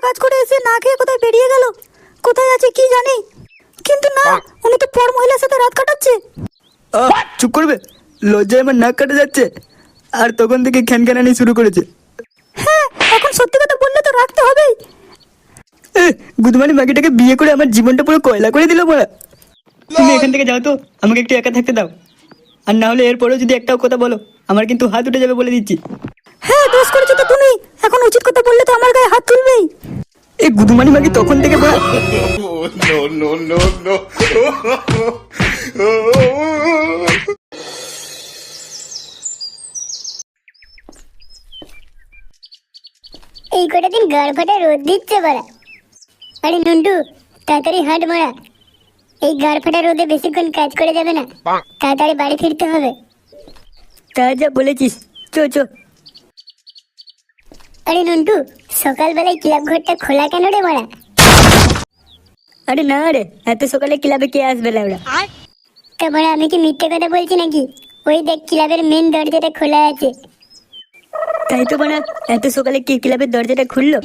কাজ করে এসে না খেয়ে কোথায় বেরিয়ে গেল, কোথায় আছে কি জানি। কিন্তু না, উনি তো পর মহিলার সাথে রাত কাটাচ্ছে। চুপ করবে, লজ্জায় আমার নাক কাটা যাচ্ছে। আর তখন থেকে খ্যানখ্যানানি শুরু করেছে। হ্যাঁ, এখন সত্যি কথা বললে তো রাখতে হবেই। গুদমানি মাগিটাকে বিয়ে করে আমার জীবনটা পুরো কয়লা করে দিল বলা। তুমি এখান থেকে যাও তো, আমাকে একটু একা থাকতে দাও। আর না হলে এরপরেও যদি একটাও কথা বলো, আমার কিন্তু হাত উঠে যাবে বলে দিচ্ছি। হ্যাঁ, দোষ করেছো তো তুমি, এখন উচিত কথা বললে তো আমার গায়ে হাত তুলবেই। এই গুদমানি মাগি তখন থেকে বলা। এই কটা দিন গাড় ফাটা রোদ দিচ্ছে বড়া। আরে নন্টু, তাড়াতাড়ি হাট মারা। এই গাড় ফাটা রোদে বেশিক্ষণ কাজ করে যাবে না, তাড়াতাড়ি বাড়ি ফিরতে হবে। তা যা বলেছিস, চো চো। আরে নন্টু, সকালবেলায় ক্লাব ঘরটা খোলা কেন রে মারা? আরে না রে, এত সকালে ক্লাবে কে আসবে লাউড়া? তা মারা, আমি কি মিথ্যে কথা বলছি নাকি? ওই দেখ, ক্লাবের মেন দরজাটা খোলা আছে। তাই তো বানা, এত সকালে কে ক্লাবের দরজাটা খুললো?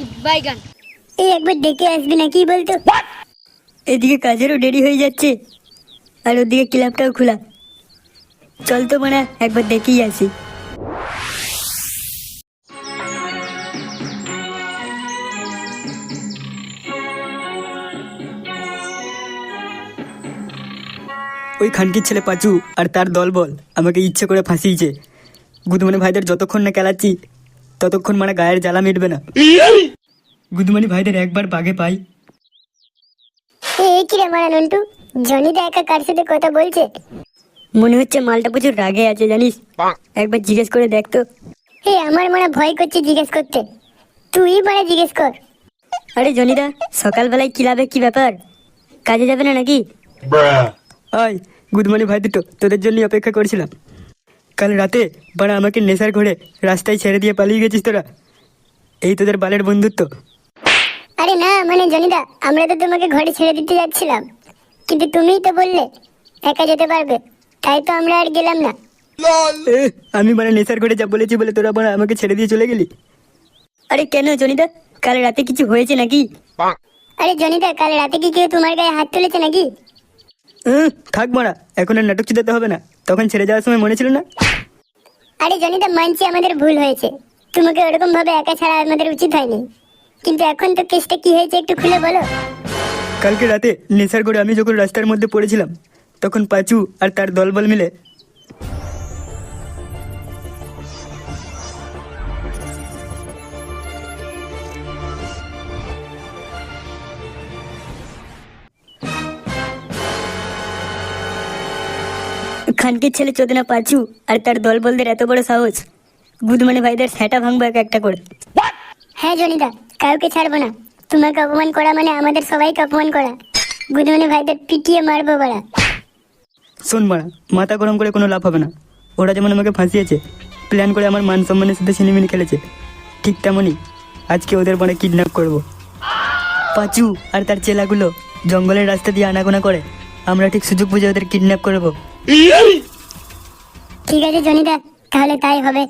এই একবার দেখে আসবি না কি বলতো? এদিকে কাজেরও দেরি হয়ে যাচ্ছে, আর ওদিকে ক্লাবটাও খোলা। চল তো বানা, একবার দেখেই আসি। ওই খানকির ছেলে পাঁচু আর তার দলবল আমাকে ইচ্ছে করে ফাঁসিয়েছে। গুদমানি ভাইদের যতক্ষণ না খেলাচ্ছি, ততক্ষণ মানে গায়ের জ্বালা মিটবে না। গুদমানি ভাইদের একবার বাগে পাই। এই কি রে মারা নন্টু, জনিদা একা কার সাথে কথা বলছে? মনে হচ্ছে মালটা প্রচুর রাগে আছে জানিস, একবার জিজ্ঞেস করে দেখ তো। আমার মারা ভয় করছে জিজ্ঞেস করতে, তুই মারা জিজ্ঞেস কর। আরে জনিদা, সকালবেলায় ক্লাবে কি ব্যাপার, কাজে যাবে না নাকি? আয় গুদমানি ভাই দুটো, তোদের জন্য অপেক্ষা করছিলাম। কাল রাতে বাড়া আমাকে নেশার ঘরে রাস্তায় ছেড়ে দিয়ে পালিয়ে গেছিস তোরা। এই তোদের বালের বন্ধুত্ব। আরে না মানে জনিদা, আমরা তো তোমাকে ঘরে ছেড়ে দিতে যাচ্ছিলাম, কিন্তু তুমিই তো বললে একা যেতে পারবে, তাই তো আমরা আর গেলাম না। আমি মানে নেশার ঘরে যা বলেছি বলে তোরা বাড়া আমাকে ছেড়ে দিয়ে চলে গেলি। আরে কেন জনিদা, কাল রাতে কিছু হয়েছে নাকি? আরে জনিদা, কাল রাতে কি কেউ তোমার গায়ে হাত তুলেছে নাকি? থাক মারা, এখন আর নাটক চিতাতে হবে না, তখন ছেড়ে যাওয়ার সময় মনে ছিল না? আরে জনিদা, মানছি আমাদের ভুল হয়েছে, তোমাকে ওরকম ভাবে একা ছাড়া আমাদের উচিত হয়নি, কিন্তু এখন তো কেসটা কি হয়েছে একটু খুলে বলো। কালকে রাতে নেশার ঘরে আমি যখন রাস্তার মধ্যে পড়েছিলাম, তখন পাঁচু আর তার দলবল মিলে খানকির ছেলে চোদনা পাঁচু আর তার দলবলদের এত বড় সাহস, গুদমানি ভাইদের সেটা ভাঙবো এক একটা করে। হ্যাঁ জনিদা, কাউকে ছাড়বো না, তোমাকে অপমান করা মানে আমাদের সবাইকে অপমান করা। গুদমনি ভাইদের পিটিয়ে মারবো বড়া। শোন মারা, মাথা গরম করে কোনো লাভ হবে না। ওরা যেমন আমাকে ফাঁসিয়েছে, প্ল্যান করে আমার মান সম্মানের সাথে ছিনিমিনি খেলেছে, ঠিক তেমনই আজকে ওদের বনে কিডন্যাপ করব। পাঁচু আর তার চেলাগুলো জঙ্গলের রাস্তা দিয়ে আনাগোনা করে, আমরা ঠিক সুযোগ বুঝে ওদের কিডন্যাপ করব। ঠিক আছে জনিদা, তাহলে তাই হবে।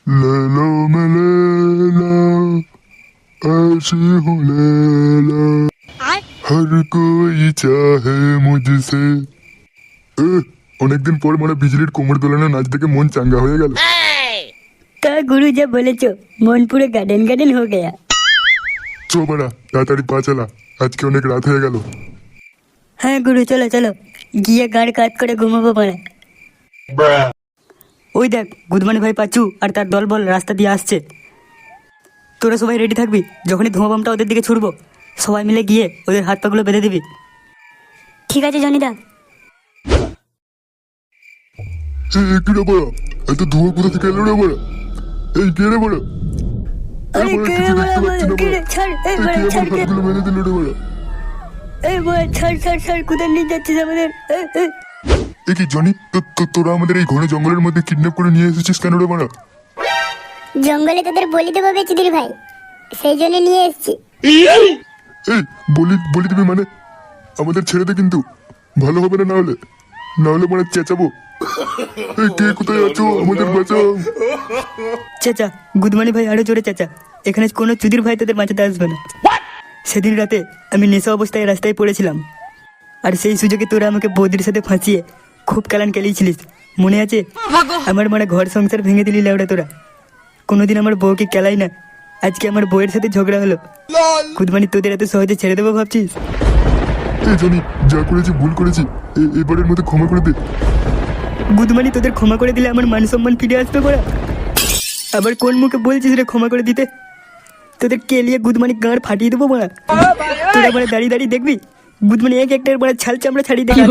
लैला मैं लैला ऐसी हूँ लैला हर कोई चाहे मुझसे। অনেকদিন পর মানে বিজলির কোমর দোলানো নাচ দেখে মন চাঙ্গা হয়ে গেল। তা গুরু যা বলেছো, মন পুরো গার্ডেন গার্ডেন হয়ে গেয়া। চো বাড়া, তাড়াতাড়ি পা চালা, আজকে অনেক রাত হয়ে গেল। হ্যাঁ গুরু, চলো চলো, গিয়ে গাড় কাজ করে ঘুমাবো পারে। ওই দেখ গুদমানি ভাই পাঁচু আর তার দলবল রাস্তা দিয়ে আসছে। তোরা সবাই রেডি থাকবি, যখনই ধোঁয়া বামটা ওদের দিকে ছুড়বো সবাই মিলে গিয়ে ওদের হাত পাগুলো বেঁধে দিবি। ঠিক আছে জনিদা। কি রে বড়া, এত ধোঁয়া কোথা থেকে এলো রে বড়া? এই কে রে বড়া? আরে কে বড়া, কে রে, ছাড়, এই বড়া ছাড়, কে হাতগুলো বেঁধে দিল রে বড়া? এই বড়া ছাড় ছাড় ছাড়, কোথায় নিয়ে যাচ্ছিস আমাদের? এ কি জনি, তোরা আমাদের এই ঘন জঙ্গলের মধ্যে কিডন্যাপ করে নিয়ে এসেছিস কেন রে বড়া? জঙ্গলে তোদের বলি দেবো বেচিদির ভাই, সেই জন্য নিয়ে এসেছি। এই বলি দিবি মানে? আমাদের ছেড়ে দে কিন্তু, ভালো হবে না, না হলে মানে চেঁচাবো। এই কে কোথায় আছো? আমাদের বাঁচাও। চেঁচা, গুদমানি ভাই আরো জোরে চেঁচা। এখানে কোনো চুদির ভাই তোদের বাঁচাতে আসবে না। সেদিন রাতে আমি নেশা অবস্থায় রাস্তায় পড়েছিলাম, আর সেই সুযোগে তোরা আমাকে বৌদির সাথে ফাঁসিয়ে খুব কালান কেলিয়েছিলিস, মনে আছে? আমার মানে ঘর সংসার ভেঙে দিলি লেওড়া তোরা। কোনোদিন আমার বউকে কেলাই না, আজকে আমার বউয়ের সাথে ঝগড়া হলো। গুদমানি তোদের এত সহজে ছেড়ে দেবো ভাবছিস? এই জনি, যা করেছি ভুল করেছি, এবারের মতো ক্ষমা করে দে। গুদমানি তোদের ক্ষমা করে দিলে আমার মান সম্মান ফিরে আসবে বড়া। আবার কোন মুখে বলছিস রে ক্ষমা করে দিতে? তোদের কেলিয়ে গুদমানি গাঁড় ফাটিয়ে দেবো বড়া। তোরা মানে দাঁড়িয়ে দাঁড়িয়ে দেখবি গুদমানি এক একটার বড়া ছাল চামড়া ছাড়িয়ে দেখে।